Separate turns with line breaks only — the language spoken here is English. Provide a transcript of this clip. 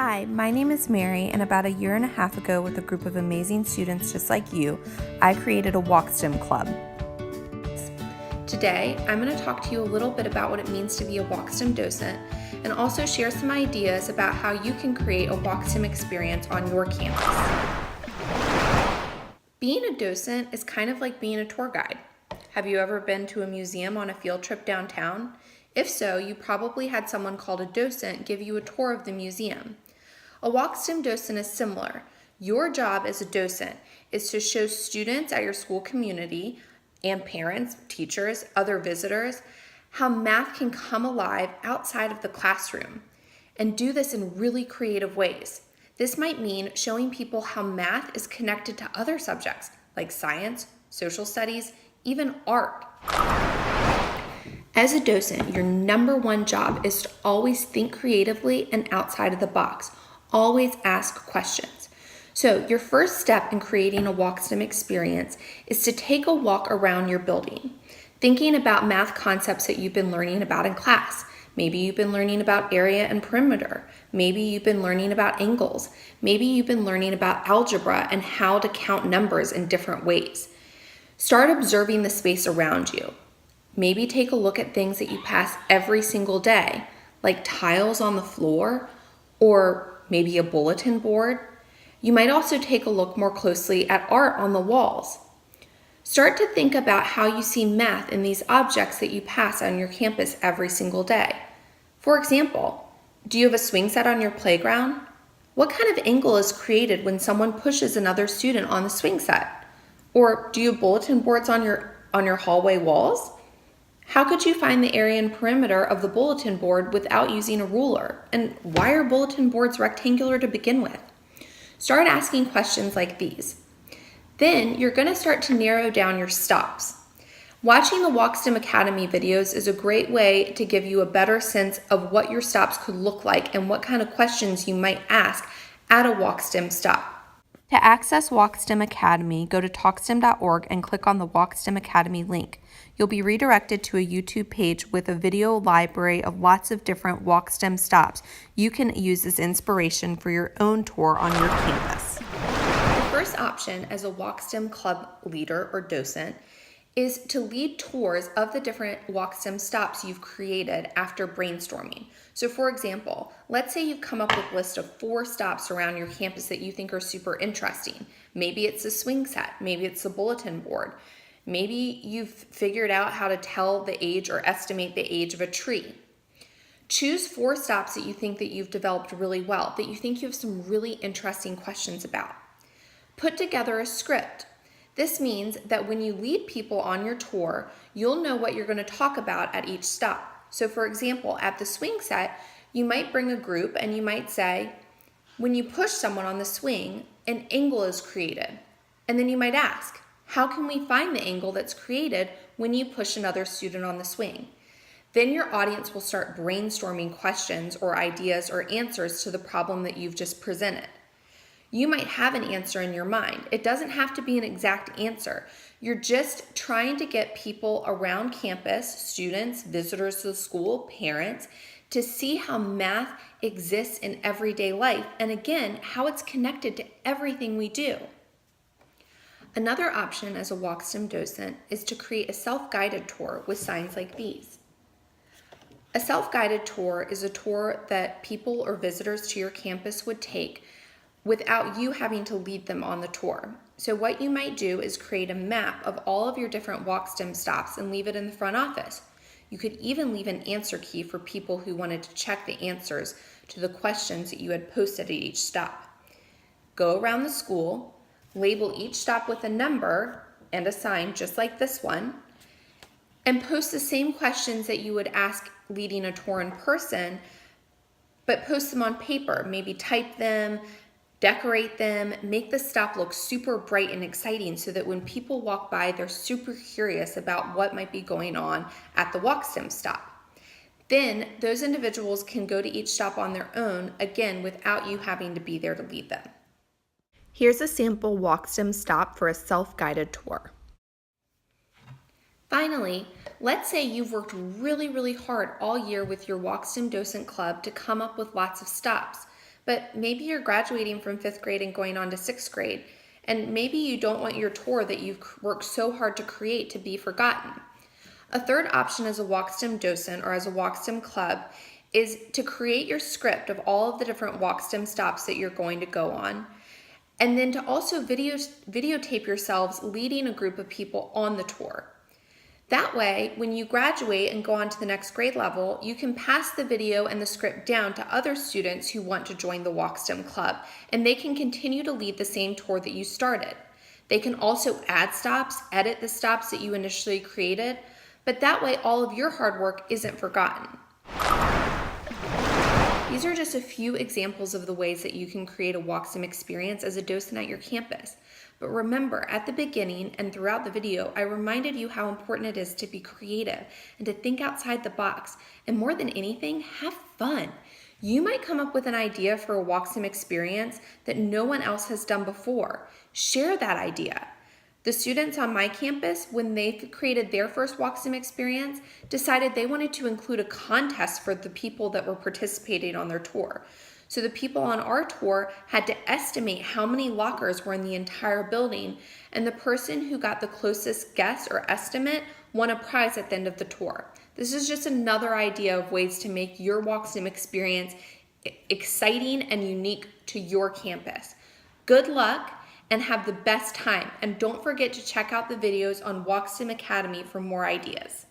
Hi, my name is Mary, and about a year and a half ago, with a group of amazing students just like you, I created a walkSTEM club. Today, I'm going to talk to you a little bit about what it means to be a walkSTEM docent, and also share some ideas about how you can create a walkSTEM experience on your campus. Being a docent is kind of like being a tour guide. Have you ever been to a museum on a field trip downtown? If so, you probably had someone called a docent give you a tour of the museum. A walkSTEM docent is similar. Your job as a docent is to show students at your school community and parents, teachers, other visitors, how math can come alive outside of the classroom, and do this in really creative ways. This might mean showing people how math is connected to other subjects like science, social studies, even art. As a docent, your number one job is to always think creatively and outside of the box. Always ask questions. So your first step in creating a walkSTEM experience is to take a walk around your building, thinking about math concepts that you've been learning about in class. Maybe you've been learning about area and perimeter. Maybe you've been learning about angles. Maybe you've been learning about algebra and how to count numbers in different ways. Start observing the space around you. Maybe take a look at things that you pass every single day, like tiles on the floor or maybe a bulletin board. You might also take a look more closely at art on the walls. Start to think about how you see math in these objects that you pass on your campus every single day. For example, do you have a swing set on your playground? What kind of angle is created when someone pushes another student on the swing set? Or do you have bulletin boards on your hallway walls? How could you find the area and perimeter of the bulletin board without using a ruler? And why are bulletin boards rectangular to begin with? Start asking questions like these. Then you're going to start to narrow down your stops. Watching the walkSTEM Academy videos is a great way to give you a better sense of what your stops could look like and what kind of questions you might ask at a walkSTEM stop. To access walkSTEM Academy, go to talkstem.org and click on the walkSTEM Academy link. You'll be redirected to a YouTube page with a video library of lots of different walkSTEM stops. You can use as inspiration for your own tour on your campus. The first option as a walkSTEM club leader or docent is to lead tours of the different walkSTEM stops you've created after brainstorming. So for example, let's say you've come up with a list of 4 stops around your campus that you think are super interesting. Maybe it's a swing set, maybe it's a bulletin board. Maybe you've figured out how to tell the age or estimate the age of a tree. Choose 4 stops that you think that you've developed really well, that you think you have some really interesting questions about. Put together a script. This means that when you lead people on your tour, you'll know what you're going to talk about at each stop. So for example, at the swing set, you might bring a group and you might say, when you push someone on the swing, an angle is created. And then you might ask, how can we find the angle that's created when you push another student on the swing? Then your audience will start brainstorming questions or ideas or answers to the problem that you've just presented. You might have an answer in your mind. It doesn't have to be an exact answer. You're just trying to get people around campus, students, visitors to the school, parents, to see how math exists in everyday life, and again, how it's connected to everything we do. Another option as a walkSTEM docent is to create a self-guided tour with signs like these. A self-guided tour is a tour that people or visitors to your campus would take without you having to lead them on the tour. So what you might do is create a map of all of your different walkSTEM stops and leave it in the front office. You could even leave an answer key for people who wanted to check the answers to the questions that you had posted at each stop. Go around the school, label each stop with a number and a sign just like this one, and post the same questions that you would ask leading a tour in person, but post them on paper. Maybe type them, decorate them, make the stop look super bright and exciting so that when people walk by, they're super curious about what might be going on at the walkSTEM stop. Then those individuals can go to each stop on their own, again, without you having to be there to lead them. Here's a sample walkSTEM stop for a self-guided tour. Finally, let's say you've worked really hard all year with your walkSTEM docent club to come up with lots of stops. but maybe you're graduating from 5th grade and going on to 6th grade, and maybe you don't want your tour that you've worked so hard to create to be forgotten. A third option as a walkSTEM docent or as a walkSTEM club is to create your script of all of the different walkSTEM stops that you're going to go on, and then to also videotape yourselves leading a group of people on the tour. That way, when you graduate and go on to the next grade level, you can pass the video and the script down to other students who want to join the walkSTEM club, and they can continue to lead the same tour that you started. They can also add stops, edit the stops that you initially created, but that way all of your hard work isn't forgotten. These are just a few examples of the ways that you can create a walkSTEM experience as a docent at your campus. But remember, at the beginning and throughout the video, I reminded you how important it is to be creative and to think outside the box. And more than anything, have fun. You might come up with an idea for a walkSTEM experience that no one else has done before. Share that idea. The students on my campus, when they created their first walkSTEM experience, decided they wanted to include a contest for the people that were participating on their tour. So the people on our tour had to estimate how many lockers were in the entire building, and the person who got the closest guess or estimate won a prize at the end of the tour. This is just another idea of ways to make your walkSTEM experience exciting and unique to your campus. Good luck and have the best time, and don't forget to check out the videos on walkSTEM Academy for more ideas.